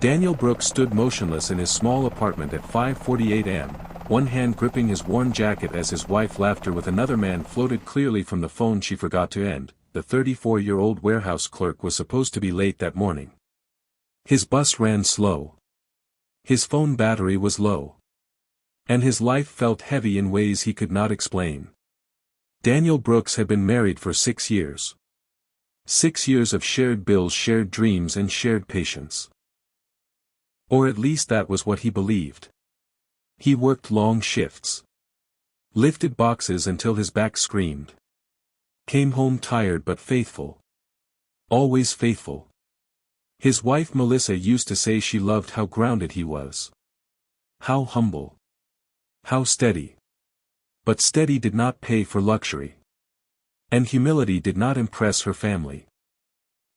Daniel Brooks stood motionless in his small apartment at 5:48 a.m., one hand gripping his worn jacket as his wife laughter with another man floated clearly from the phone she forgot to end. The 34-year-old warehouse clerk was supposed to be late that morning. His bus ran slow. His phone battery was low. And his life felt heavy in ways he could not explain. Daniel Brooks had been married for 6 years. 6 years of shared bills, shared dreams, and shared patience. Or at least that was what he believed. He worked long shifts. Lifted boxes until his back screamed. Came home tired but faithful. Always faithful. His wife Melissa used to say she loved how grounded he was. How humble. How steady. But steady did not pay for luxury. And humility did not impress her family.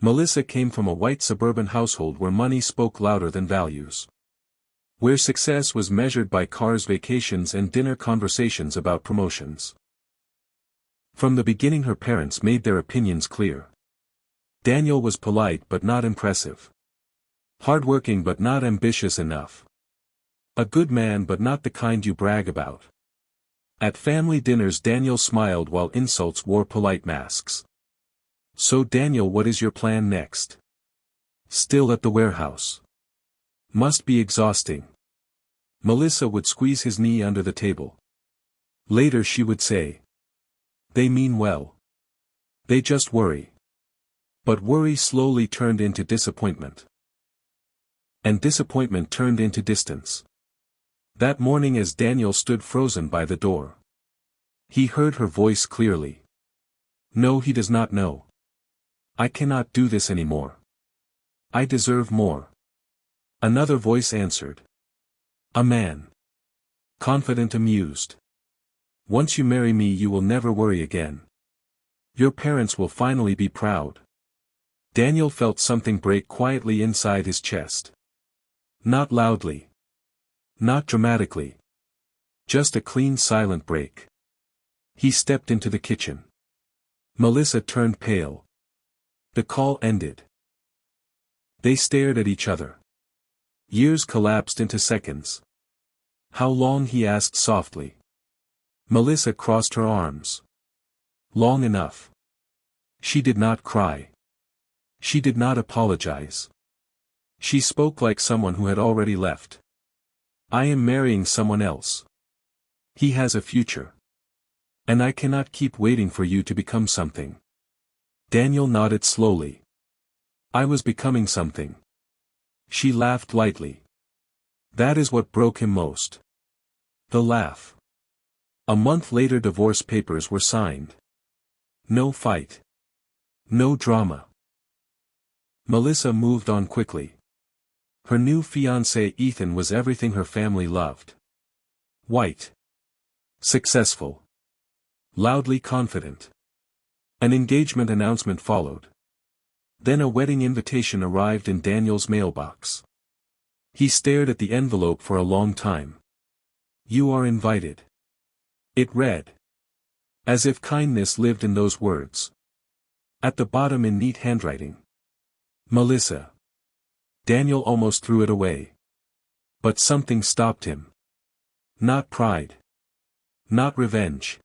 Melissa came from a white suburban household where money spoke louder than values. Where success was measured by cars, vacations, and dinner conversations about promotions. From the beginning her parents made their opinions clear. Daniel was polite but not impressive. Hardworking but not ambitious enough. A good man but not the kind you brag about. At family dinners Daniel smiled while insults wore polite masks. So Daniel, what is your plan next? Still at the warehouse. Must be exhausting. Melissa would squeeze his knee under the table. Later she would say. They mean well. They just worry. But worry slowly turned into disappointment. And disappointment turned into distance. That morning as Daniel stood frozen by the door. He heard her voice clearly. No, he does not know. I cannot do this anymore. I deserve more. Another voice answered. A man. Confident, amused. Once you marry me you will never worry again. Your parents will finally be proud. Daniel felt something break quietly inside his chest. Not loudly. Not dramatically. Just a clean silent break. He stepped into the kitchen. Melissa turned pale. The call ended. They stared at each other. Years collapsed into seconds. How long, he asked softly. Melissa crossed her arms. Long enough. She did not cry. She did not apologize. She spoke like someone who had already left. I am marrying someone else. He has a future. And I cannot keep waiting for you to become something. Daniel nodded slowly. I was becoming something. She laughed lightly. That is what broke him most. The laugh. A month later divorce papers were signed. No fight. No drama. Melissa moved on quickly. Her new fiancé Ethan was everything her family loved. White. Successful. Loudly confident. An engagement announcement followed. Then a wedding invitation arrived in Daniel's mailbox. He stared at the envelope for a long time. You are invited. It read. As if kindness lived in those words. At the bottom in neat handwriting. Melissa. Daniel almost threw it away. But something stopped him. Not pride. Not revenge.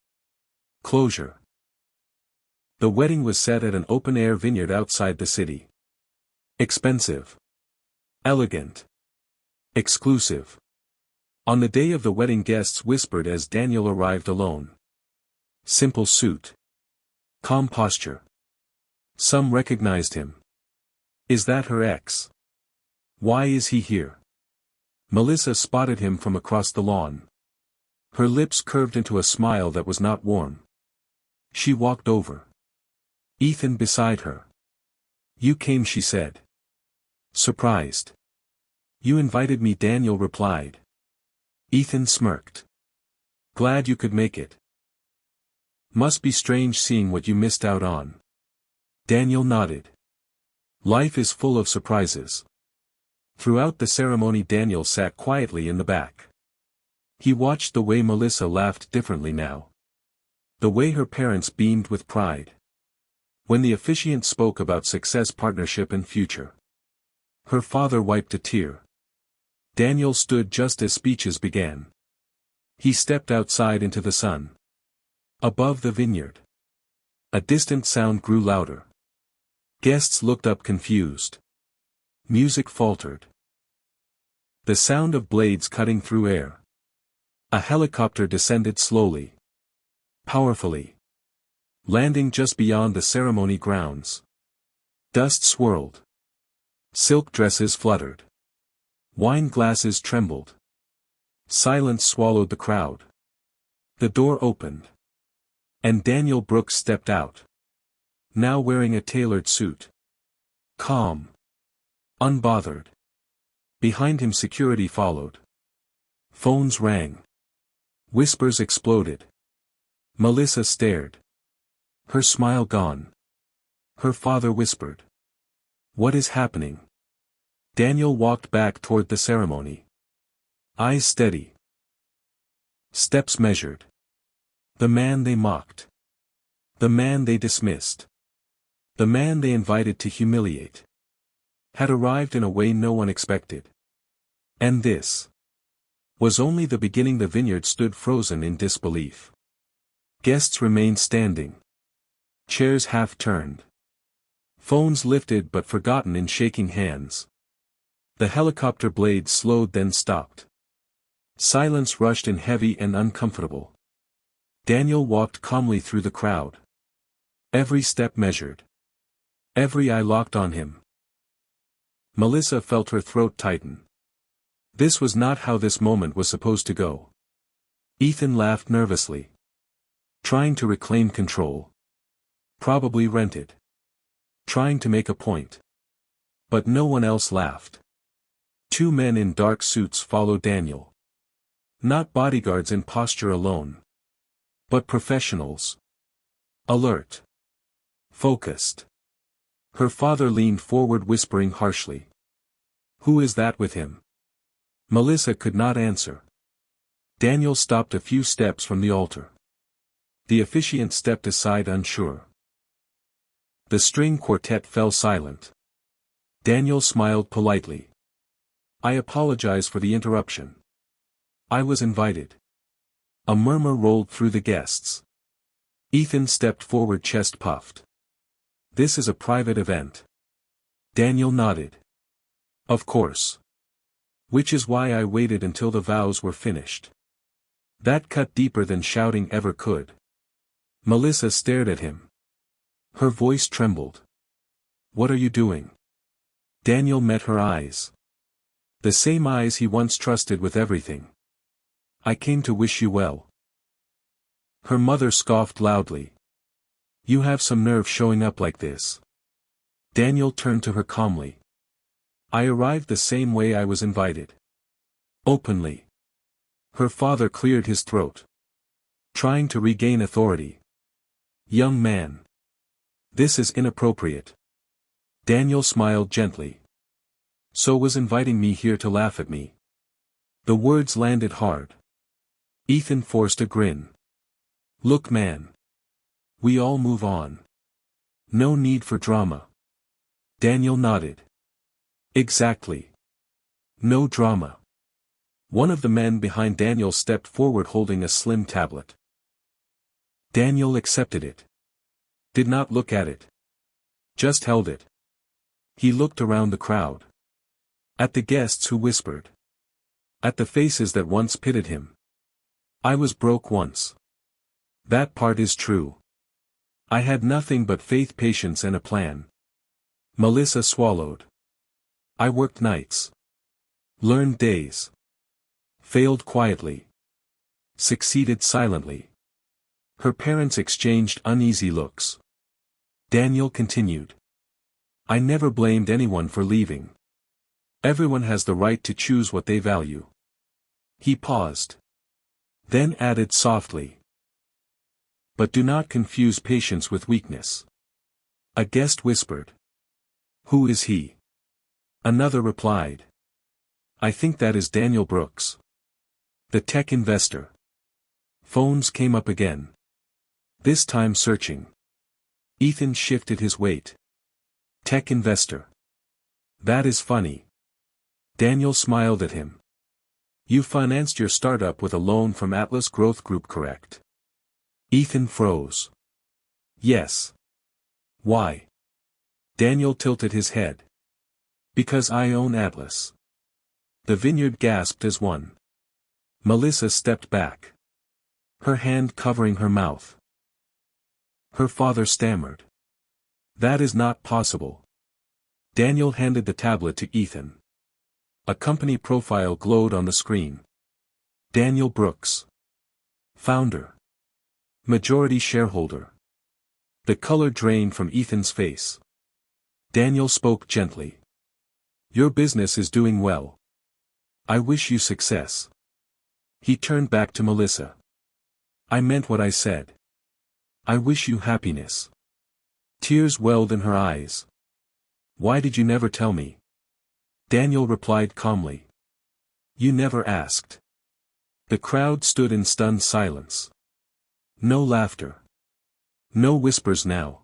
Closure. The wedding was set at an open-air vineyard outside the city. Expensive. Elegant. Exclusive. On the day of the wedding guests whispered as Daniel arrived alone. Simple suit. Calm posture. Some recognized him. Is that her ex? Why is he here? Melissa spotted him from across the lawn. Her lips curved into a smile that was not warm. She walked over. Ethan beside her. You came, she said. Surprised. You invited me, Daniel replied. Ethan smirked. Glad you could make it. Must be strange seeing what you missed out on. Daniel nodded. Life is full of surprises. Throughout the ceremony Daniel sat quietly in the back. He watched the way Melissa laughed differently now. The way her parents beamed with pride. When the officiant spoke about success, partnership and future. Her father wiped a tear. Daniel stood just as speeches began. He stepped outside into the sun. Above the vineyard, a distant sound grew louder. Guests looked up confused. Music faltered. The sound of blades cutting through air. A helicopter descended slowly. Powerfully. Landing just beyond the ceremony grounds. Dust swirled. Silk dresses fluttered. Wine glasses trembled. Silence swallowed the crowd. The door opened. And Daniel Brooks stepped out. Now wearing a tailored suit. Calm. Unbothered. Behind him security followed. Phones rang. Whispers exploded. Melissa stared. Her smile gone. Her father whispered. "What is happening?" Daniel walked back toward the ceremony. Eyes steady. Steps measured. The man they mocked. The man they dismissed. The man they invited to humiliate. Had arrived in a way no one expected. And this was only the beginning. The vineyard stood frozen in disbelief. Guests remained standing. Chairs half turned. Phones lifted but forgotten in shaking hands. The helicopter blades slowed then stopped. Silence rushed in heavy and uncomfortable. Daniel walked calmly through the crowd. Every step measured. Every eye locked on him. Melissa felt her throat tighten. This was not how this moment was supposed to go. Ethan laughed nervously. Trying to reclaim control. Probably rented. Trying to make a point. But no one else laughed. Two men in dark suits followed Daniel. Not bodyguards in posture alone. But professionals. Alert. Focused. Her father leaned forward whispering harshly. "Who is that with him?" Melissa could not answer. Daniel stopped a few steps from the altar. The officiant stepped aside unsure. The string quartet fell silent. Daniel smiled politely. "I apologize for the interruption. I was invited." A murmur rolled through the guests. Ethan stepped forward chest puffed. "This is a private event." Daniel nodded. "Of course. Which is why I waited until the vows were finished." That cut deeper than shouting ever could. Melissa stared at him. Her voice trembled. "What are you doing?" Daniel met her eyes. The same eyes he once trusted with everything. "I came to wish you well." Her mother scoffed loudly. "You have some nerve showing up like this." Daniel turned to her calmly. "I arrived the same way I was invited." Openly. Her father cleared his throat. Trying to regain authority. "Young man. This is inappropriate." Daniel smiled gently. "So was inviting me here to laugh at me." The words landed hard. Ethan forced a grin. "Look man. We all move on. No need for drama." Daniel nodded. "Exactly. No drama." One of the men behind Daniel stepped forward holding a slim tablet. Daniel accepted it. Did not look at it. Just held it. He looked around the crowd. At the guests who whispered. At the faces that once pitied him. "I was broke once. That part is true. I had nothing but faith, patience and a plan." Melissa swallowed. "I worked nights. Learned days. Failed quietly. Succeeded silently." Her parents exchanged uneasy looks. Daniel continued. "I never blamed anyone for leaving. Everyone has the right to choose what they value." He paused. Then added softly. "But do not confuse patience with weakness." A guest whispered. "Who is he?" Another replied. "I think that is Daniel Brooks. The tech investor." Phones came up again. This time searching. Ethan shifted his weight. "Tech investor. That is funny. Daniel smiled at him. You financed your startup with a loan from Atlas Growth Group, correct? Ethan froze. Yes. Why? Daniel tilted his head. Because I own Atlas. The vineyard gasped as one. Melissa stepped back. Her hand covering her mouth. Her father stammered. That is not possible. Daniel handed the tablet to Ethan. A company profile glowed on the screen. Daniel Brooks. Founder. Majority shareholder. The color drained from Ethan's face. Daniel spoke gently. Your business is doing well. I wish you success. He turned back to Melissa. I meant what I said. I wish you happiness. Tears welled in her eyes. Why did you never tell me? Daniel replied calmly. You never asked. The crowd stood in stunned silence. No laughter. No whispers now.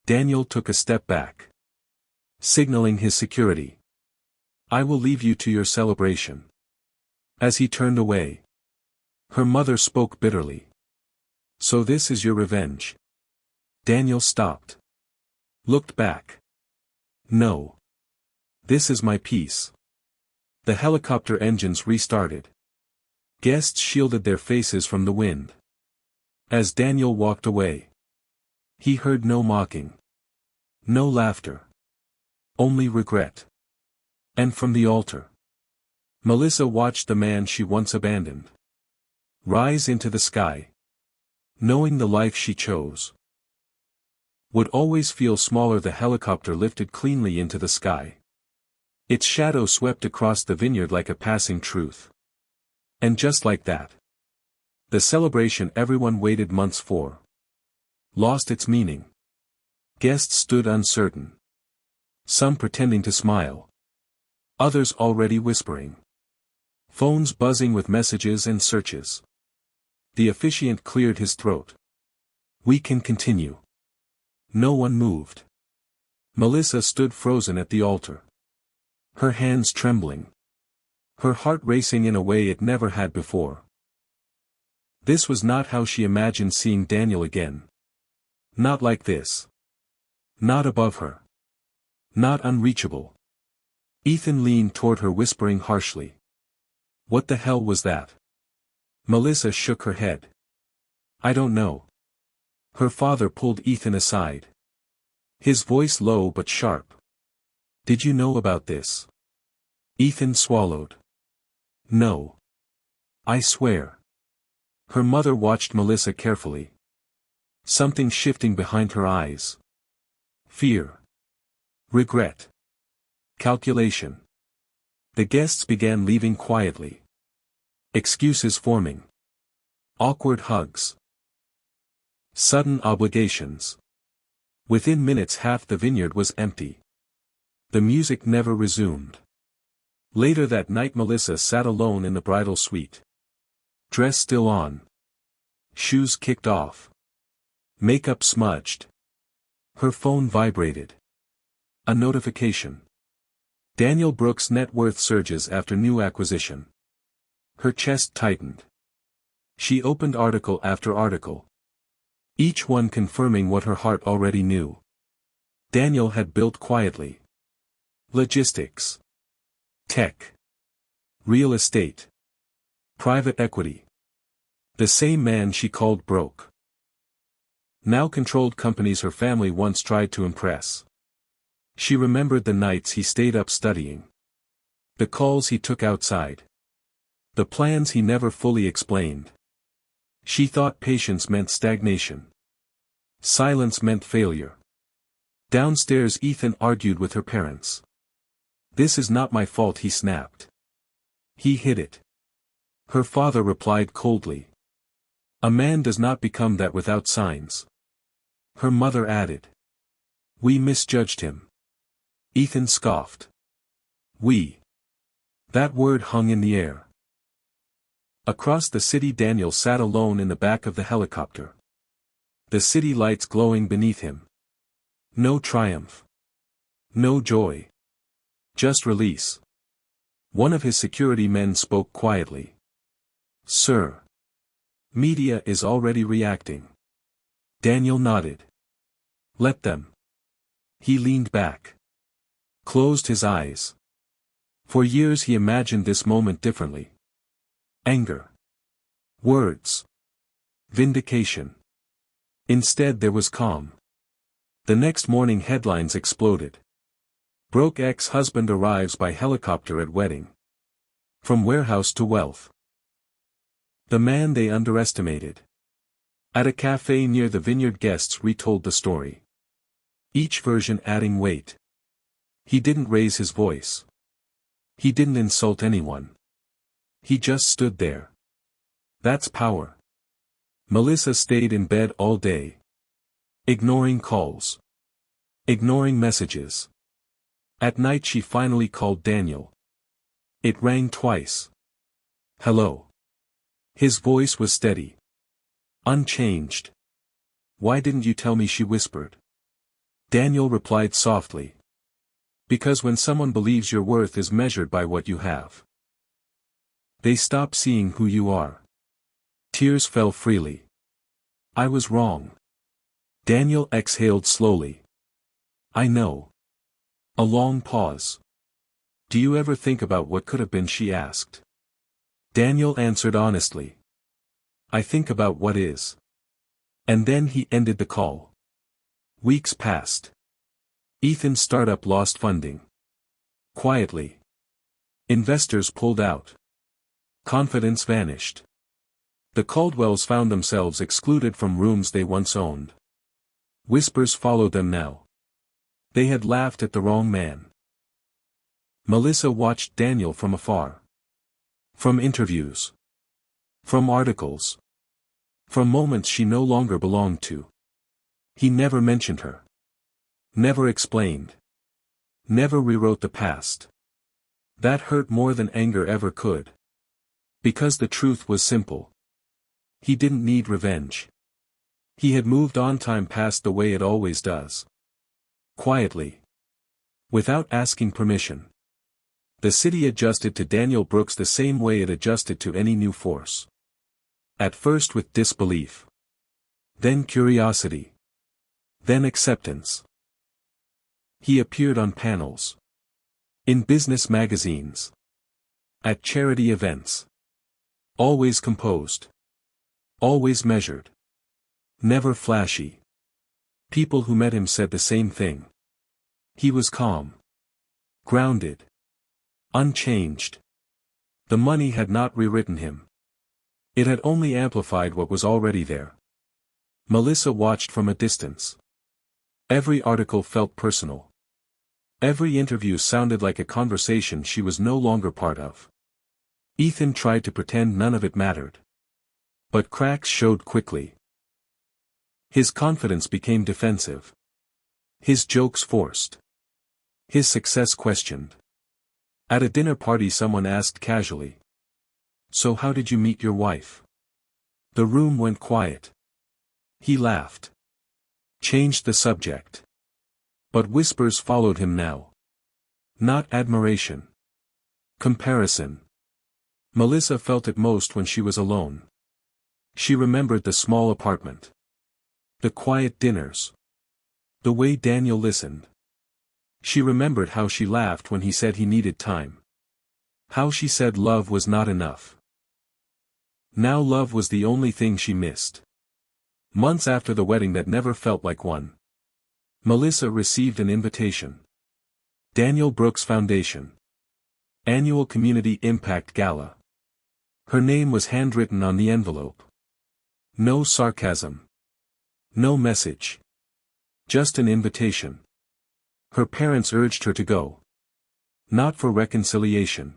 Daniel took a step back. Signaling his security. I will leave you to your celebration. As he turned away. Her mother spoke bitterly. So this is your revenge? Daniel stopped. Looked back. No. This is my peace. The helicopter engines restarted. Guests shielded their faces from the wind. As Daniel walked away. He heard no mocking. No laughter. Only regret. And from the altar. Melissa watched the man she once abandoned. Rise into the sky. Knowing the life she chose. Would always feel smaller. The helicopter lifted cleanly into the sky. Its shadow swept across the vineyard like a passing truth. And just like that. The celebration everyone waited months for. Lost its meaning. Guests stood uncertain. Some pretending to smile. Others already whispering. Phones buzzing with messages and searches. The officiant cleared his throat. We can continue. No one moved. Melissa stood frozen at the altar. Her hands trembling. Her heart racing in a way it never had before. This was not how she imagined seeing Daniel again. Not like this. Not above her. Not unreachable. Ethan leaned toward her whispering harshly. What the hell was that? Melissa shook her head. I don't know. Her father pulled Ethan aside. His voice low but sharp. Did you know about this? Ethan swallowed. No. I swear. Her mother watched Melissa carefully. Something shifting behind her eyes. Fear. Regret. Calculation. The guests began leaving quietly. Excuses forming. Awkward hugs. Sudden obligations. Within minutes half the vineyard was empty. The music never resumed. Later that night Melissa sat alone in the bridal suite. Dress still on. Shoes kicked off. Makeup smudged. Her phone vibrated. A notification. Daniel Brooks' net worth surges after new acquisition. Her chest tightened. She opened article after article. Each one confirming what her heart already knew. Daniel had built quietly. Logistics. Tech. Real estate. Private equity. The same man she called broke. Now controlled companies her family once tried to impress. She remembered the nights he stayed up studying. The calls he took outside. The plans he never fully explained. She thought patience meant stagnation. Silence meant failure. Downstairs Ethan argued with her parents. This is not my fault, he snapped. He hid it. Her father replied coldly. A man does not become that without signs. Her mother added. We misjudged him. Ethan scoffed. We. That word hung in the air. Across the city Daniel sat alone in the back of the helicopter. The city lights glowing beneath him. No triumph. No joy. Just release. One of his security men spoke quietly. Sir. Media is already reacting. Daniel nodded. Let them. He leaned back. Closed his eyes. For years he imagined this moment differently. Anger. Words. Vindication. Instead there was calm. The next morning headlines exploded. Broke ex-husband arrives by helicopter at wedding. From warehouse to wealth. The man they underestimated. At a cafe near the vineyard, guests retold the story. Each version adding weight. He didn't raise his voice. He didn't insult anyone. He just stood there. That's power. Melissa stayed in bed all day. Ignoring calls. Ignoring messages. At night she finally called Daniel. It rang twice. Hello. His voice was steady. Unchanged. Why didn't you tell me? She whispered. Daniel replied softly. Because when someone believes your worth is measured by what you have, they stop seeing who you are. Tears fell freely. I was wrong. Daniel exhaled slowly. I know. A long pause. Do you ever think about what could have been? She asked. Daniel answered honestly. I think about what is. And then he ended the call. Weeks passed. Ethan's startup lost funding. Quietly. Investors pulled out. Confidence vanished. The Caldwells found themselves excluded from rooms they once owned. Whispers followed them now. They had laughed at the wrong man. Melissa watched Daniel from afar. From interviews. From articles. From moments she no longer belonged to. He never mentioned her. Never explained. Never rewrote the past. That hurt more than anger ever could. Because the truth was simple. He didn't need revenge. He had moved on. Time passed the way it always does. Quietly. Without asking permission. The city adjusted to Daniel Brooks the same way it adjusted to any new force. At first with disbelief. Then curiosity. Then acceptance. He appeared on panels. In business magazines. At charity events. Always composed. Always measured. Never flashy. People who met him said the same thing. He was calm. Grounded. Unchanged. The money had not rewritten him. It had only amplified what was already there. Melissa watched from a distance. Every article felt personal. Every interview sounded like a conversation she was no longer part of. Ethan tried to pretend none of it mattered. But cracks showed quickly. His confidence became defensive. His jokes forced. His success questioned. At a dinner party someone asked casually. So how did you meet your wife? The room went quiet. He laughed. Changed the subject. But whispers followed him now. Not admiration. Comparison. Melissa felt it most when she was alone. She remembered the small apartment. The quiet dinners. The way Daniel listened. She remembered how she laughed when he said he needed time. How she said love was not enough. Now love was the only thing she missed. Months after the wedding that never felt like one. Melissa received an invitation. Daniel Brooks Foundation. Annual Community Impact Gala. Her name was handwritten on the envelope. No sarcasm. No message. Just an invitation. Her parents urged her to go. Not for reconciliation.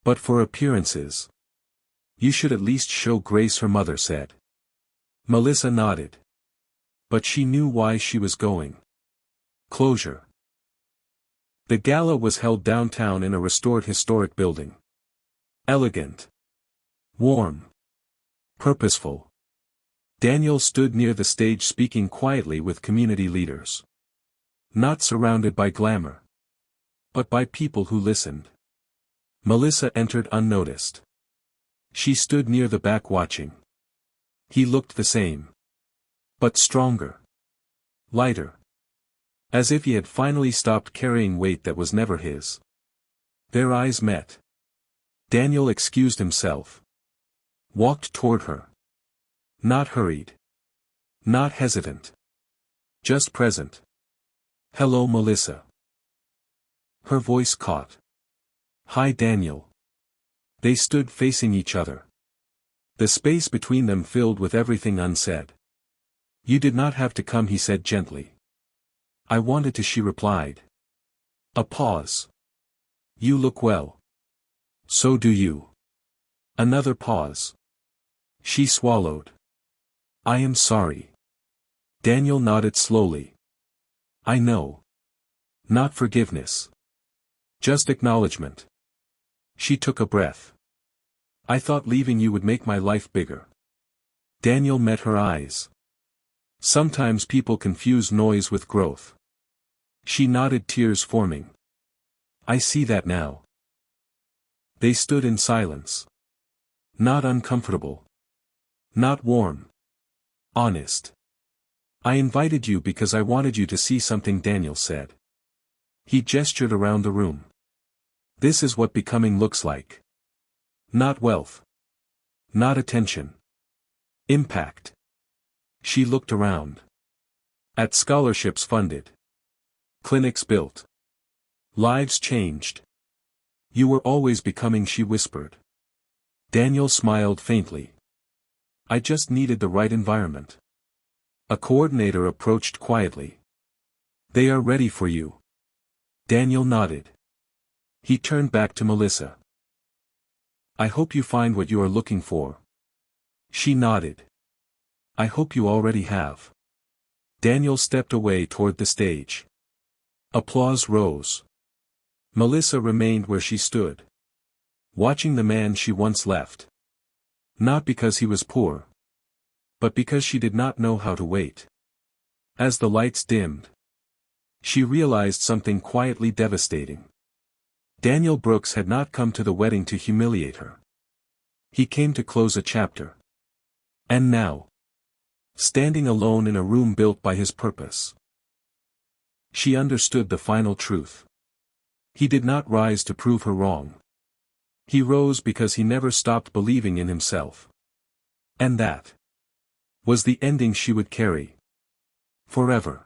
But for appearances. You should at least show grace, her mother said. Melissa nodded. But she knew why she was going. Closure. The gala was held downtown in a restored historic building. Elegant. Warm. Purposeful. Daniel stood near the stage speaking quietly with community leaders. Not surrounded by glamour. but by people who listened. Melissa entered unnoticed. She stood near the back watching. He looked the same. But stronger. Lighter. As if he had finally stopped carrying weight that was never his. Their eyes met. Daniel excused himself. Walked toward her. Not hurried. Not hesitant. Just present. "Hello, Melissa." Her voice caught. "Hi, Daniel." They stood facing each other. The space between them filled with everything unsaid. "You did not have to come," he said gently. "I wanted to," she replied. A pause. "You look well." "So do you." Another pause. She swallowed. "I am sorry." Daniel nodded slowly. "I know. Not forgiveness. Just acknowledgement." She took a breath. "I thought leaving you would make my life bigger." Daniel met her eyes. "Sometimes people confuse noise with growth." She nodded, tears forming. "I see that now." They stood in silence. Not uncomfortable. Not warm. Honest. "I invited you because I wanted you to see something," Daniel said. He gestured around the room. "This is what becoming looks like. Not wealth. Not attention. Impact." She looked around. At scholarships funded. Clinics built. Lives changed. "You were always becoming," she whispered. Daniel smiled faintly. "I just needed the right environment." A coordinator approached quietly. "They are ready for you." Daniel nodded. He turned back to Melissa. "I hope you find what you are looking for." She nodded. "I hope you already have." Daniel stepped away toward the stage. Applause rose. Melissa remained where she stood. Watching the man she once left. Not because he was poor. But because she did not know how to wait. As the lights dimmed. She realized something quietly devastating. Daniel Brooks had not come to the wedding to humiliate her. He came to close a chapter. And now. Standing alone in a room built by his purpose. She understood the final truth. He did not rise to prove her wrong. He rose because he never stopped believing in himself. And that was the ending she would carry. Forever.